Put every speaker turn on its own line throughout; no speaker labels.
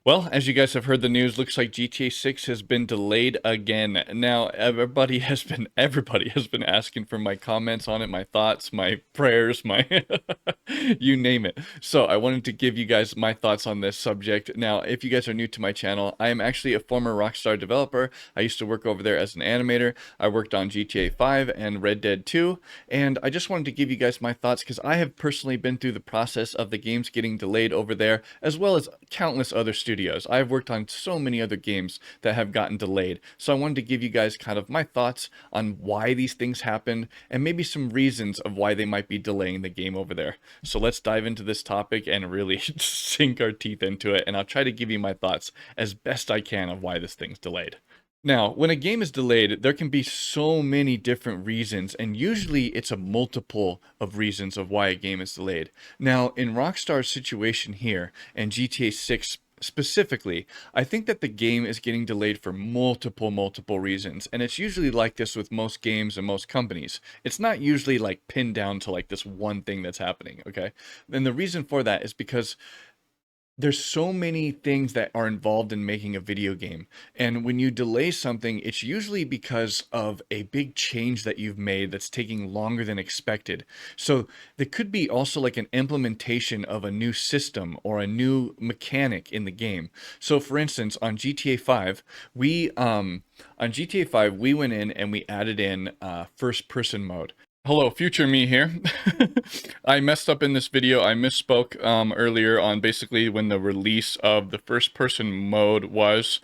Well, as you guys have heard the news, looks like GTA 6 has been delayed again. Now, everybody has been asking for my comments on it, my thoughts, my prayers, my you name it. So, I wanted to give you guys my thoughts on this subject. Now, if you guys are new to my channel, I am actually a former Rockstar developer. I used to work over there as an animator. I worked on GTA 5 and Red Dead 2, and I just wanted to give you guys my thoughts because I have personally been through the process of the games getting delayed over there, as well as countless other studios. I've worked on so many other games that have gotten delayed. So I wanted to give you guys kind of my thoughts on why these things happened and maybe some reasons of why they might be delaying the game over there. So let's dive into this topic and really sink our teeth into it. And I'll try to give you my thoughts as best I can of why this thing's delayed. Now, when a game is delayed, there can be so many different reasons, and usually it's a multiple of reasons of why a game is delayed. Now, in Rockstar's situation here, and GTA 6 specifically, I think that the game is getting delayed for multiple reasons, and it's usually like this with most games and most companies. It's not usually like pinned down to like this one thing that's happening, okay? And the reason for that is because there's so many things that are involved in making a video game. And when you delay something, it's usually because of a big change that you've made that's taking longer than expected. So there could be also like an implementation of a new system or a new mechanic in the game. So for instance, on GTA 5, we went in and we added in first person mode. Hello, future me here. I messed up in this video. I misspoke earlier on basically when the release of the first person mode was.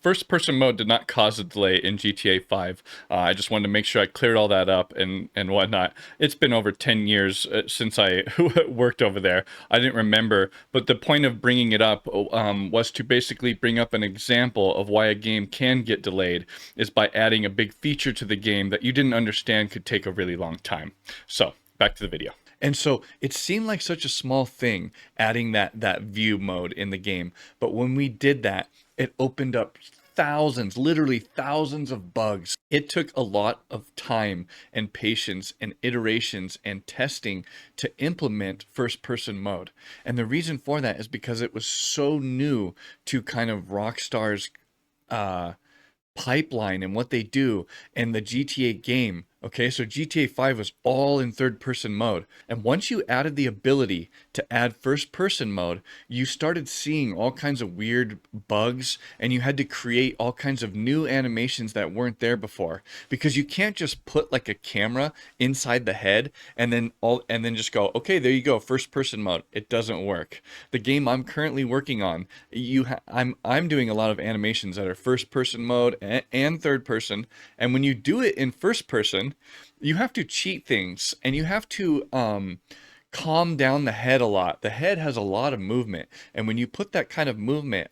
First person mode did not cause a delay in GTA 5. I just wanted to make sure I cleared all that up and whatnot. It's been over 10 years since I worked over there. I didn't remember, but the point of bringing it up was to basically bring up an example of why a game can get delayed is by adding a big feature to the game that you didn't understand could take a really long time. So, back to the video. And so it seemed like such a small thing adding that view mode in the game, but when we did that, it opened up thousands, literally thousands of bugs. It took a lot of time and patience and iterations and testing to implement first person mode. And the reason for that is because it was so new to kind of Rockstar's uh pipeline and what they do and the GTA game. Okay, so GTA 5 was all in third person mode. And once you added the ability to add first person mode, you started seeing all kinds of weird bugs and you had to create all kinds of new animations that weren't there before. Because you can't just put like a camera inside the head and then just go, okay, there you go, first person mode. It doesn't work. The game I'm currently working on, I'm doing a lot of animations that are first person mode and third person, and when you do it in first person, you have to cheat things and you have to calm down the head a lot. The head has a lot of movement, and when you put that kind of movement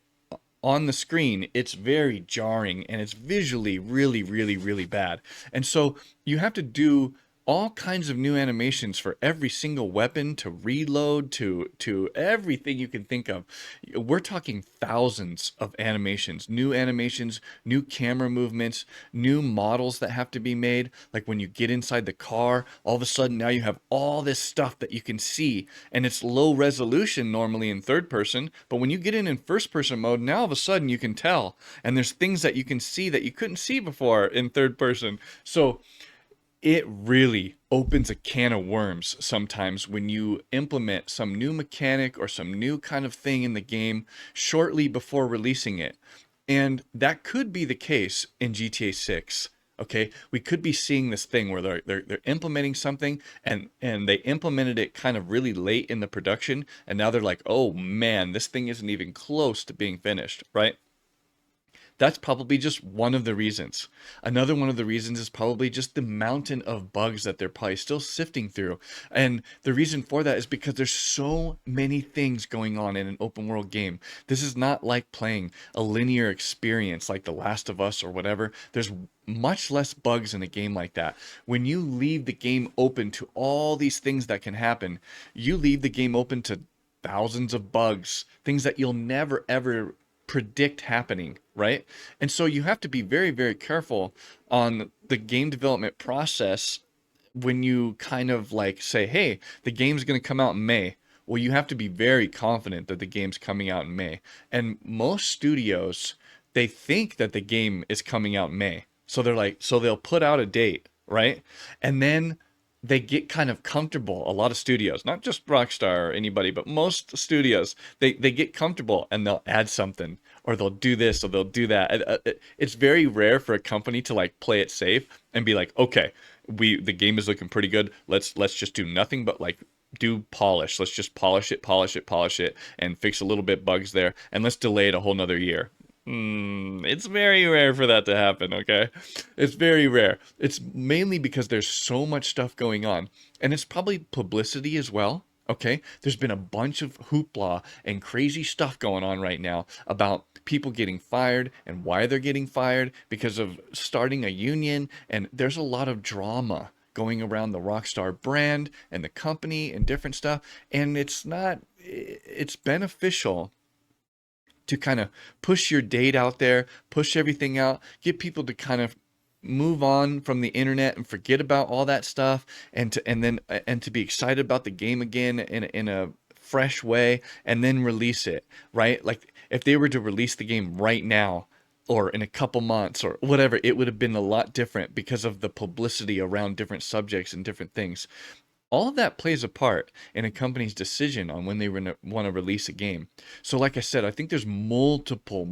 on the screen, it's very jarring and it's visually really bad. And so you have to do all kinds of new animations for every single weapon, to reload, to everything you can think of. We're talking thousands of animations, new camera movements, new models that have to be made. Like when you get inside the car, all of a sudden now you have all this stuff that you can see, and it's low resolution normally in third person, but when you get in first person mode, now all of a sudden you can tell, and there's things that you can see that you couldn't see before in third person. So it really opens a can of worms sometimes when you implement some new mechanic or some new kind of thing in the game shortly before releasing it. And that could be the case in GTA 6. Okay, we could be seeing this thing where they're implementing something and they implemented it kind of really late in the production, and now they're like, oh man, this thing isn't even close to being finished, right? That's probably just one of the reasons. Another one of the reasons is probably just the mountain of bugs that they're probably still sifting through. And the reason for that is because there's so many things going on in an open world game. This is not like playing a linear experience like The Last of Us or whatever. There's much less bugs in a game like that. When you leave the game open to all these things that can happen, you leave the game open to thousands of bugs, things that you'll never ever predict happening, right? And so you have to be very careful on the game development process when you kind of like say, hey, the game's going to come out in May. Well, you have to be very confident that the game's coming out in May. And most studios, they think that the game is coming out in May. So they're like, so they'll put out a date, right? And then they get kind of comfortable. A lot of studios, not just Rockstar or anybody, but most studios, they get comfortable and they'll add something or they'll do this or they'll do that. It's very rare for a company to like play it safe and be like, okay, the game is looking pretty good. Let's just do nothing but like do polish. Let's just polish it, and fix a little bit bugs there, and let's delay it a whole nother year. It's very rare for that to happen, okay? It's very rare. It's mainly because there's so much stuff going on. And it's probably publicity as well, okay? There's been a bunch of hoopla and crazy stuff going on right now about people getting fired and why they're getting fired because of starting a union. And there's a lot of drama going around the Rockstar brand and the company and different stuff. And it's beneficial to kind of push your date out there, push everything out, get people to kind of move on from the internet and forget about all that stuff, and to be excited about the game again in a fresh way, and then release it, right? Like if they were to release the game right now or in a couple months or whatever, it would have been a lot different because of the publicity around different subjects and different things. All of that plays a part in a company's decision on when they want to release a game. So like I said, I think there's multiple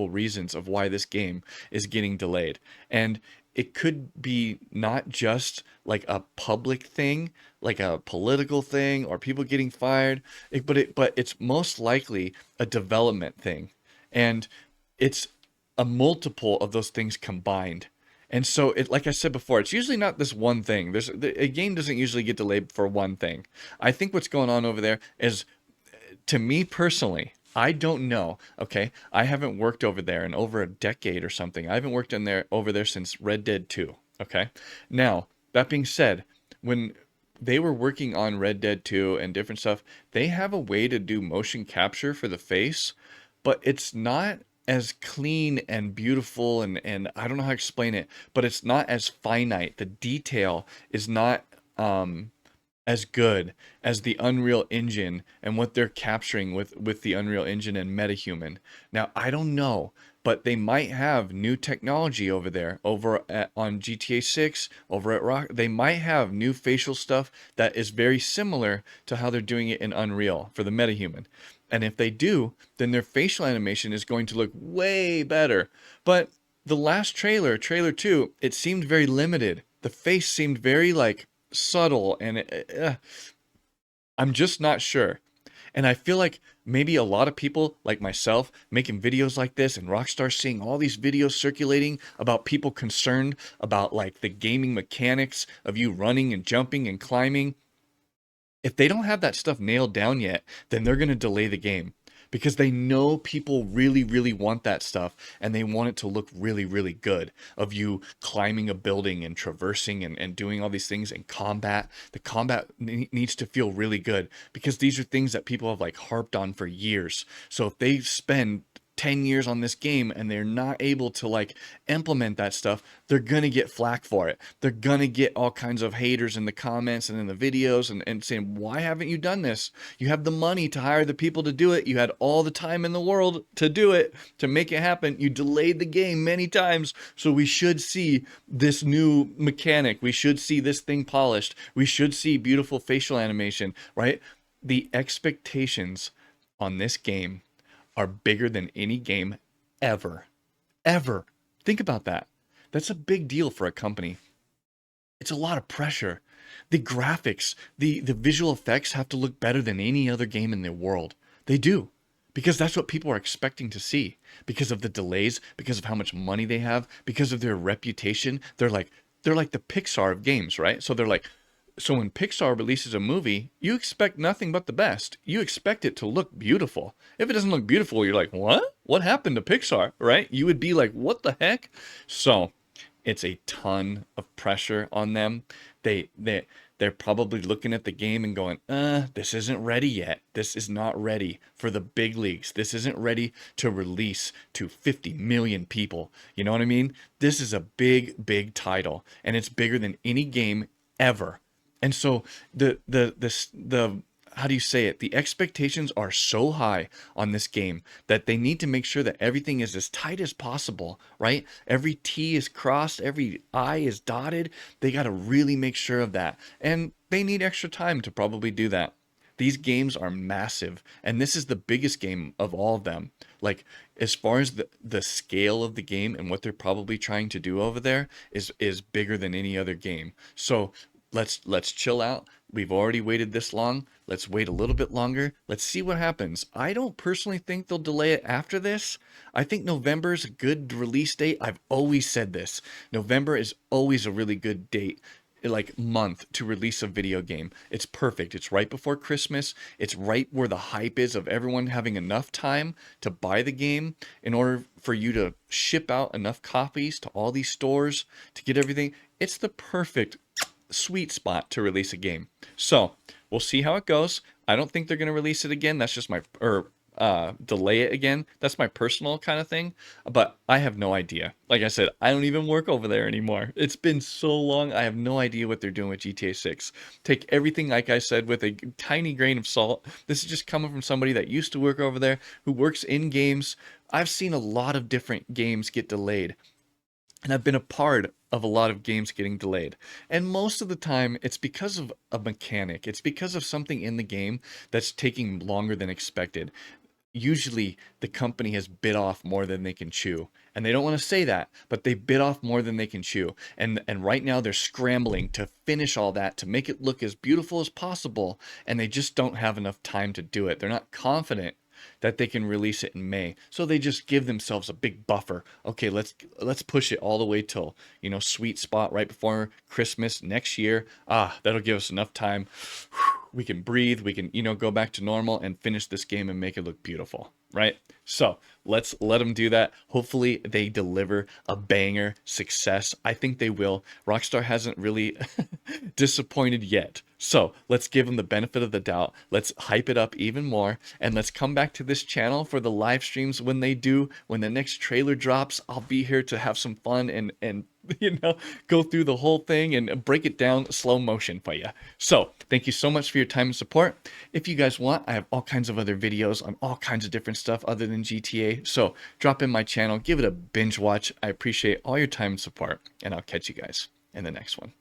reasons of why this game is getting delayed. And it could be not just like a public thing, like a political thing or people getting fired, but it's most likely a development thing. And it's a multiple of those things combined. And so, like I said before, it's usually not this one thing. A game doesn't usually get delayed for one thing. I think what's going on over there is, to me personally, I don't know. Okay, I haven't worked over there in over a decade or something. I haven't worked over there since Red Dead 2. Okay, now that being said, when they were working on Red Dead 2 and different stuff, they have a way to do motion capture for the face, but it's not as clean and beautiful, and I don't know how to explain it, but it's not as finite. The detail is not as good as the Unreal Engine and what they're capturing with the Unreal Engine and MetaHuman. Now, I don't know, but they might have new technology over there, on GTA 6, over at Rock. They might have new facial stuff that is very similar to how they're doing it in Unreal for the MetaHuman. And if they do, then their facial animation is going to look way better. But the last trailer 2, it seemed very limited. The face seemed very like subtle, and I'm just not sure. And I feel like maybe a lot of people like myself making videos like this, and Rockstar seeing all these videos circulating about people concerned about like the gaming mechanics of you running and jumping and climbing. If they don't have that stuff nailed down yet, then they're going to delay the game because they know people really want that stuff, and they want it to look really good, of you climbing a building and traversing and doing all these things. And combat, the combat needs to feel really good because these are things that people have like harped on for years. So if they spend 10 years on this game and they're not able to like implement that stuff, they're gonna get flack for it. They're gonna get all kinds of haters in the comments and in the videos, and saying, why haven't you done this? You have the money to hire the people to do it. You had all the time in the world to do it, to make it happen. You delayed the game many times. So we should see this new mechanic. We should see this thing polished. We should see beautiful facial animation, right? The expectations on this game are bigger than any game ever. Ever. Think about that. That's a big deal for a company. It's a lot of pressure. The graphics, the visual effects have to look better than any other game in the world. They do. Because that's what people are expecting to see. Because of the delays, because of how much money they have, because of their reputation. They're like the Pixar of games, right? So they're like, so when Pixar releases a movie, you expect nothing but the best. You expect it to look beautiful. If it doesn't look beautiful, you're like, what? What happened to Pixar, right? You would be like, what the heck? So it's a ton of pressure on them. They're probably looking at the game and going, this isn't ready yet. This is not ready for the big leagues. This isn't ready to release to 50 million people. You know what I mean? This is a big title, and it's bigger than any game ever. And so the how do you say it? The expectations are so high on this game that they need to make sure that everything is as tight as possible, right? Every T is crossed, every I is dotted. They got to really make sure of that. And they need extra time to probably do that. These games are massive, and this is the biggest game of all of them. Like, as far as the scale of the game and what they're probably trying to do over there is bigger than any other game. So let's chill out. We've already waited this long. Let's wait a little bit longer. Let's see what happens. I don't personally think they'll delay it after this. I think November is a good release date. I've always said this. November is always a really good date, like month, to release a video game. It's perfect. It's right before Christmas. It's right where the hype is of everyone having enough time to buy the game in order for you to ship out enough copies to all these stores to get everything. It's the perfect sweet spot to release a game. So we'll see how it goes. I don't think they're going to release it again. That's just my, or delay it again. That's my personal kind of thing, but I have no idea. Like I said, I don't even work over there anymore. It's been so long. I have no idea what they're doing with GTA 6. Take everything, like I said, with a tiny grain of salt. This is just coming from somebody that used to work over there, who works in games. I've seen a lot of different games get delayed, and I've been a part of a lot of games getting delayed. And most of the time, it's because of a mechanic. It's because of something in the game that's taking longer than expected. Usually the company has bit off more than they can chew, and they don't want to say that, but they bit off more than they can chew, and right now they're scrambling to finish all that to make it look as beautiful as possible, and they just don't have enough time to do it. They're not confident that they can release it in May, so they just give themselves a big buffer. Okay, let's push it all the way till, you know, sweet spot right before Christmas next year. That'll give us enough time. We can breathe, we can, you know, go back to normal and finish this game and make it look beautiful, right? So let's let them do that. Hopefully they deliver a banger success. I think they will. Rockstar hasn't really disappointed yet. So let's give them the benefit of the doubt. Let's hype it up even more, and let's come back to this channel for the live streams when they do. When the next trailer drops, I'll be here to have some fun and you know, go through the whole thing and break it down slow motion for you. So thank you so much for your time and support. If you guys want, I have all kinds of other videos on all kinds of different stuff other than GTA. So drop in my channel, give it a binge watch. I appreciate all your time and support, and I'll catch you guys in the next one.